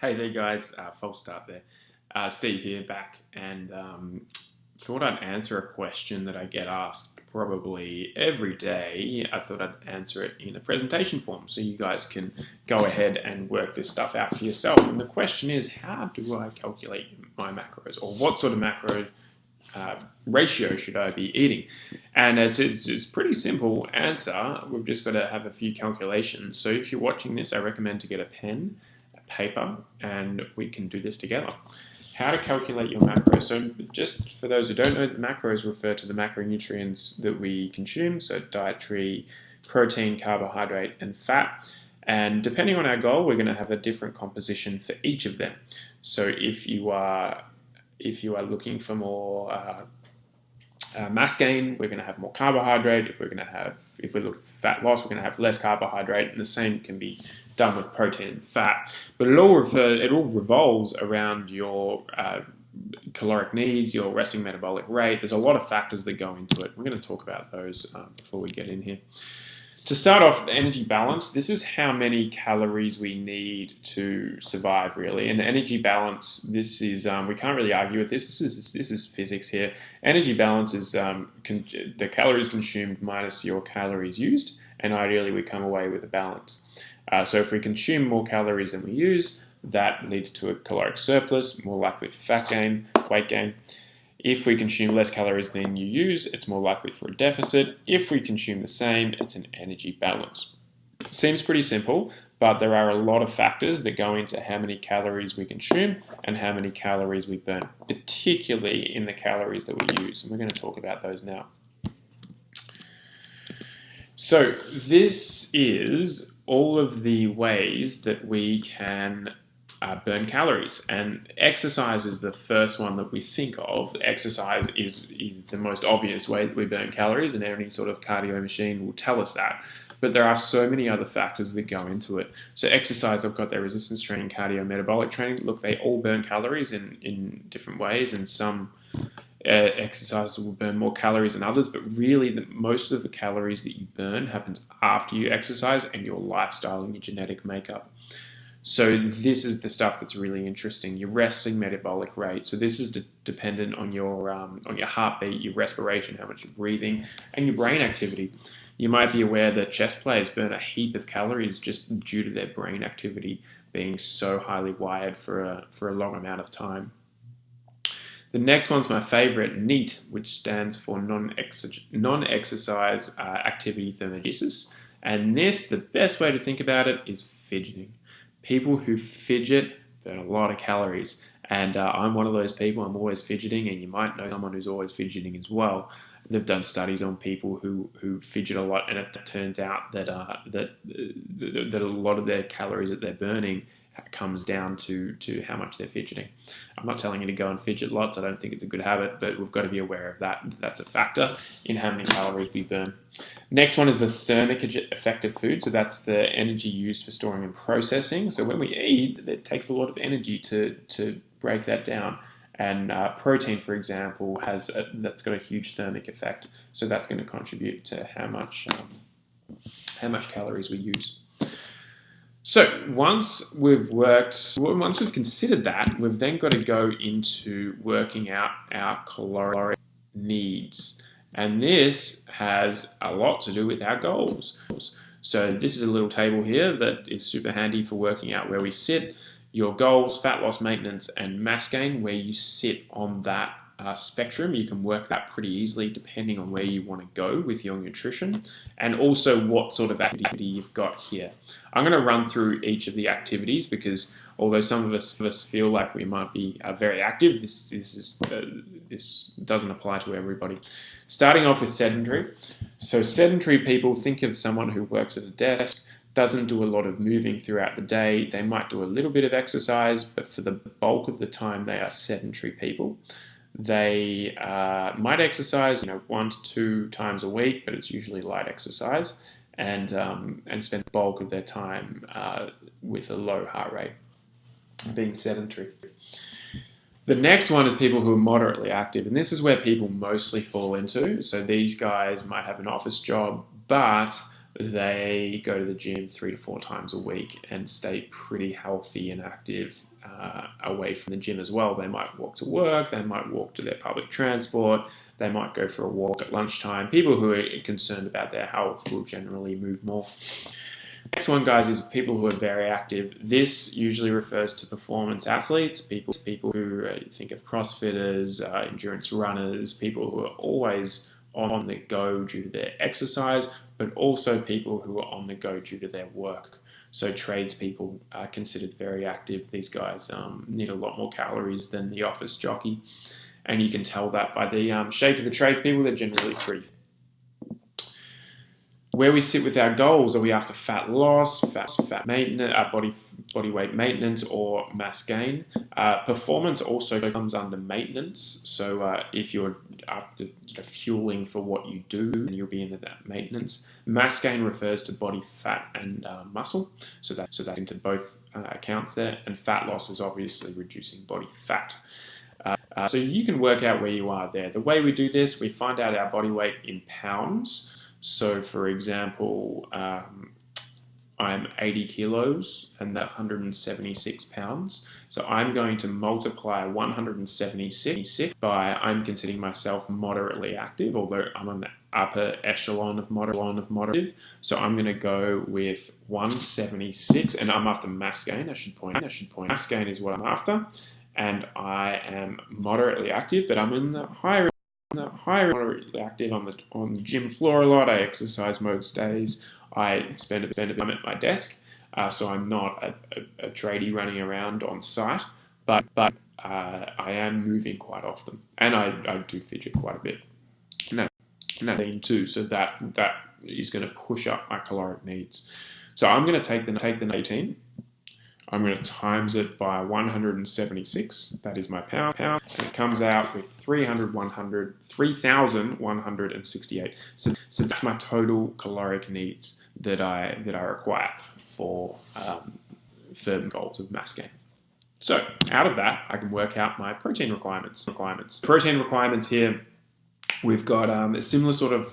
Hey there, guys. False start there. Steve here, back, and thought I'd answer a question that I get asked probably every day. I thought I'd answer it in a presentation form so you guys can go ahead and work this stuff out for yourself. And the question is, how do I calculate my macros, or what sort of macro ratio should I be eating? And it's a pretty simple answer. We've just got to have a few calculations. So if you're watching this, I recommend to get a pen, a paper, and we can do this together. How to calculate your macros. So just for those who don't know, macros refer to the macronutrients that we consume, so dietary, protein, carbohydrate, and fat. And depending on our goal, we're going to have a different composition for each of them. So if you are looking for more mass gain, we're going to have more carbohydrate. If we look at fat loss, we're going to have less carbohydrate, and the same can be done with protein and fat. But it all revolves around your caloric needs, your resting metabolic rate. There's a lot of factors that go into it. We're going to talk about those before we get in here. To start off, energy balance, this is how many calories we need to survive, really. And energy balance, this is, we can't really argue with this. This is physics here. Energy balance is the calories consumed minus your calories used, and ideally we come away with a balance. So if we consume more calories than we use, that leads to a caloric surplus, more likely for fat gain, weight gain. If we consume less calories than you use, it's more likely for a deficit. If we consume the same, it's an energy balance. Seems pretty simple, but there are a lot of factors that go into how many calories we consume and how many calories we burn, particularly in the calories that we use. And we're going to talk about those now. So this is all of the ways that we can burn calories, and exercise is the first one that we think of. Exercise is the most obvious way that we burn calories, and any sort of cardio machine will tell us that. But there are so many other factors that go into it. So exercise, I've got their resistance training, cardio, metabolic training. Look, they all burn calories in different ways, and some exercises will burn more calories than others, but really most of the calories that you burn happens after you exercise and your lifestyle and your genetic makeup. So this is the stuff that's really interesting. Your resting metabolic rate. So this is dependent on your heartbeat, your respiration, how much you're breathing, and your brain activity. You might be aware that chess players burn a heap of calories just due to their brain activity being so highly wired for a long amount of time. The next one's my favorite, NEAT, which stands for non-exercise activity thermogenesis. And this, the best way to think about it, is fidgeting. People who fidget burn a lot of calories, and I'm one of those people. I'm always fidgeting, and you might know someone who's always fidgeting as well. They've done studies on people who fidget a lot, and it turns out that that a lot of their calories that they're burning comes down to how much they're fidgeting. I'm not telling you to go and fidget lots. I don't think it's a good habit, but we've got to be aware of that. That's a factor in how many calories we burn. Next one is the thermic effect of food. So that's the energy used for storing and processing. So when we eat, it takes a lot of energy to break that down. And protein, for example, that's got a huge thermic effect. So that's going to contribute to how much calories we use. So once we've considered that, we've then got to go into working out our caloric needs. And this has a lot to do with our goals. So this is a little table here that is super handy for working out where we sit, your goals, fat loss, maintenance, and mass gain, where you sit on that spectrum. You can work that pretty easily depending on where you want to go with your nutrition, and also what sort of activity you've got here. I'm going to run through each of the activities because although some of us feel like we might be very active, this doesn't apply to everybody. Starting off with sedentary. So sedentary people, think of someone who works at a desk, doesn't do a lot of moving throughout the day. They might do a little bit of exercise, but for the bulk of the time, they are sedentary people. They might exercise, 1 to 2 times a week, but it's usually light exercise, and spend the bulk of their time with a low heart rate, being sedentary. The next one is people who are moderately active, and this is where people mostly fall into. So these guys might have an office job, but they go to the gym 3 to 4 times a week and stay pretty healthy and active away from the gym as well. They might walk to work, they might walk to their public transport, they might go for a walk at lunchtime. People who are concerned about their health will generally move more. Next one, guys, is people who are very active. This usually refers to performance athletes, people who think of CrossFitters, endurance runners, people who are always on the go due to their exercise, but also people who are on the go due to their work. So tradespeople are considered very active. These guys need a lot more calories than the office jockey. And you can tell that by the shape of the tradespeople. They're generally pretty fit. Where we sit with our goals, are we after fat loss, fat maintenance, body weight maintenance, or mass gain? Performance also comes under maintenance. So if you're after fueling for what you do, then you'll be into that maintenance. Mass gain refers to body fat and muscle. So that's into both accounts there. And fat loss is obviously reducing body fat. So you can work out where you are there. The way we do this, we find out our body weight in pounds. So, for example, I'm 80 kilos and that's 176 pounds. So I'm going to multiply 176 by, I'm considering myself moderately active, although I'm on the upper echelon of moderate. So I'm going to go with 176, and I'm after mass gain. I should point. Mass gain is what I'm after, and I am moderately active, but I'm in the higher moderately active on the gym floor a lot. I exercise most days. I spend a bit of time at my desk, so I'm not a tradie running around on site, but I am moving quite often, and I do fidget quite a bit. And that too, so that is going to push up my caloric needs. So I'm going to take the 18. I'm going to times it by 176. That is my pound. And it comes out with 3,168. So that's my total caloric needs that I require for goals of mass gain. So out of that, I can work out my protein requirements. Protein requirements here, we've got a similar sort of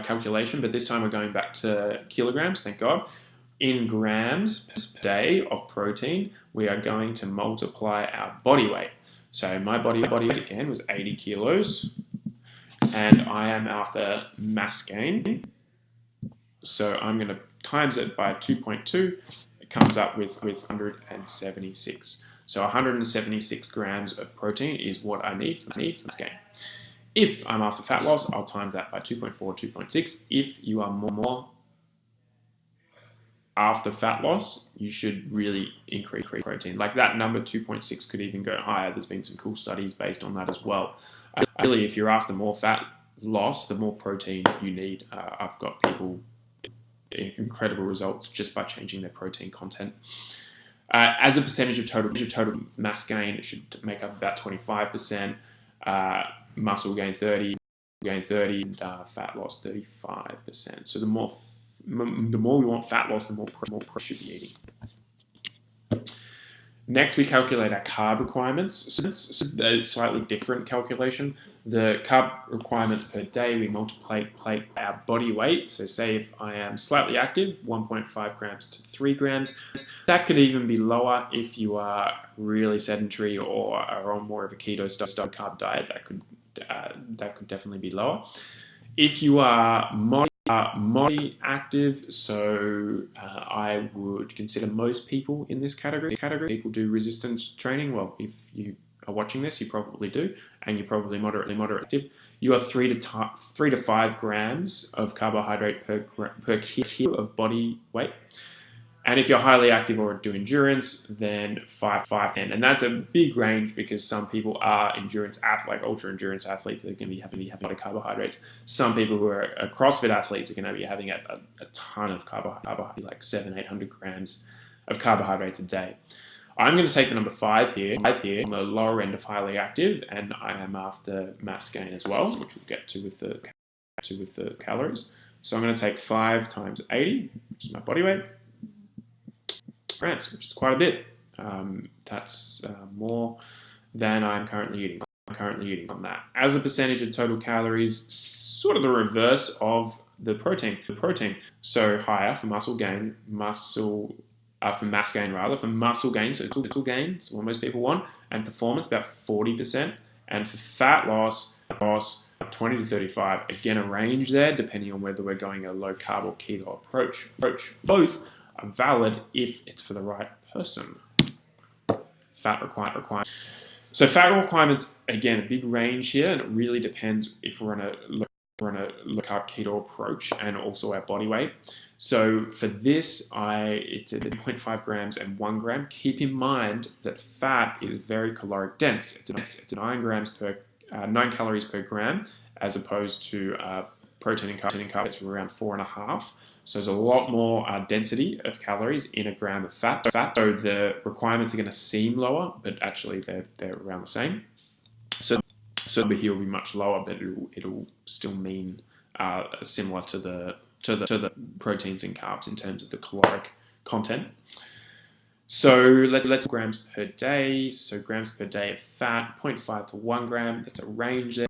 calculation, but this time we're going back to kilograms, thank God. In grams per day of protein, we are going to multiply our body weight. So my body weight again was 80 kilos, and I am after mass gain. So I'm going to times it by 2.2. It comes up with 176. So 176 grams of protein is what I need for mass gain. If I'm after fat loss, I'll times that by 2.4, 2.6. If you are more after fat loss, you should really increase protein. Like that number 2.6 could even go higher. There's been some cool studies based on that as well. Really, if you're after more fat loss, the more protein you need. I've got people incredible results just by changing their protein content. As a percentage of total mass gain, it should make up about 25%. Muscle gain 30, and fat loss 35%. So the more we want fat loss, the more protein we should be eating. Next, we calculate our carb requirements. So it's a slightly different calculation. The carb requirements per day, we multiply our body weight. So say if I am slightly active, 1.5 grams to 3 grams. That could even be lower if you are really sedentary or are on more of a keto style carb diet. That could definitely be lower. If you are moderately active, so I would consider most people in this category. People do resistance training. Well, if you are watching this, you probably do, and you're probably moderate active. You are 3 to 5 grams of carbohydrate per kilo of body weight. And if you're highly active or do endurance, then 5 to 10. And that's a big range because some people are ultra endurance athletes that are going to be having a lot of carbohydrates. Some people who are CrossFit athletes are going to be having a ton of carbohydrates, like 700-800 grams of carbohydrates a day. I'm going to take the number 5 here on the lower end of highly active, and I am after mass gain as well, which we'll get to with the calories. So I'm going to take 5 times 80, which is my body weight, grams, which is quite a bit. That's more than I'm currently eating on that. As a percentage of total calories, sort of the reverse of protein. So higher for muscle gain, for mass gain rather, for muscle gain, so muscle gain is what most people want, and performance about 40%, and for fat loss 20 to 35. Again, a range there depending on whether we're going a low carb or keto approach. Both are valid if it's for the right person. Fat requirement. So fat requirements, again, a big range here, and it really depends if we're on a low carb keto approach and also our body weight. So for this, it's 0.5 grams and 1 gram. Keep in mind that fat is very caloric dense. It's 9 calories per gram, as opposed to protein and carb. It's around 4.5. So there's a lot more density of calories in a gram of fat. So the requirements are going to seem lower, but actually they're around the same. So over here will be much lower, but it'll still mean similar to the proteins and carbs in terms of the caloric content. So let's grams per day. So grams per day of fat, 0.5 to 1 gram. That's a range there.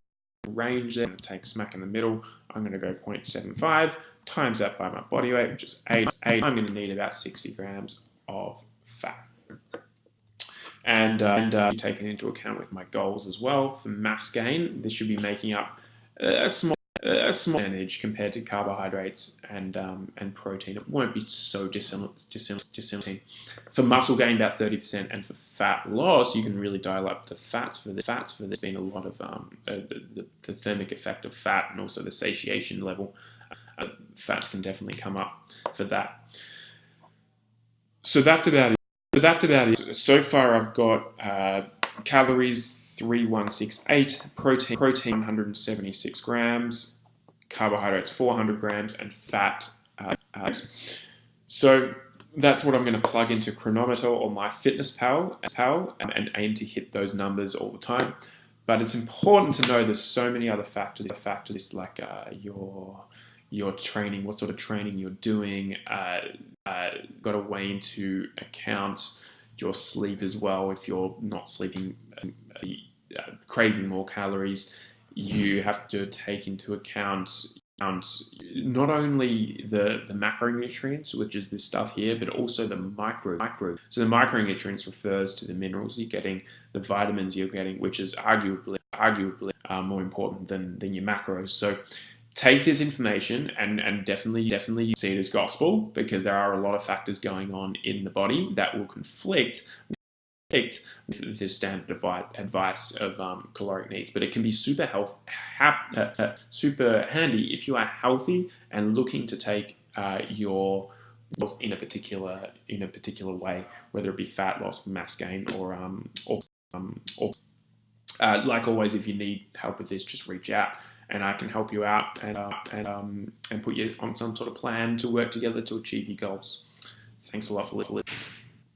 I'm going to take smack in the middle. I'm going to go 0.75 times that by my body weight, which is 8. I'm going to need about 60 grams of fat. And taken into account with my goals as well. For mass gain, this should be making up a small percentage compared to carbohydrates and protein. It won't be so dissimilar. For muscle gain, about 30%, and for fat loss, you can really dial up the fats for this. There's been a lot of the thermic effect of fat and also the satiation level. Fats can definitely come up for that. So that's about it. So far, I've got calories 3168, protein 176 grams, carbohydrates 400 grams, and fat. So that's what I'm going to plug into Chronometer or MyFitnessPal and aim to hit those numbers all the time. But it's important to know there's so many other factors like your training, what sort of training you're doing. Got to weigh into account your sleep as well. If you're not sleeping, craving more calories, you have to take into account not only the macronutrients, which is this stuff here, but also the micro. So the micronutrients refers to the minerals you're getting, the vitamins you're getting, which is arguably more important than your macros. So take this information and definitely see it as gospel, because there are a lot of factors going on in the body that will conflict with this standard advice of caloric needs. But it can be super handy if you are healthy and looking to take your goals in a particular way, whether it be fat loss, mass gain, or like always, if you need help with this, just reach out and I can help you out and put you on some sort of plan to work together to achieve your goals. Thanks a lot for listening.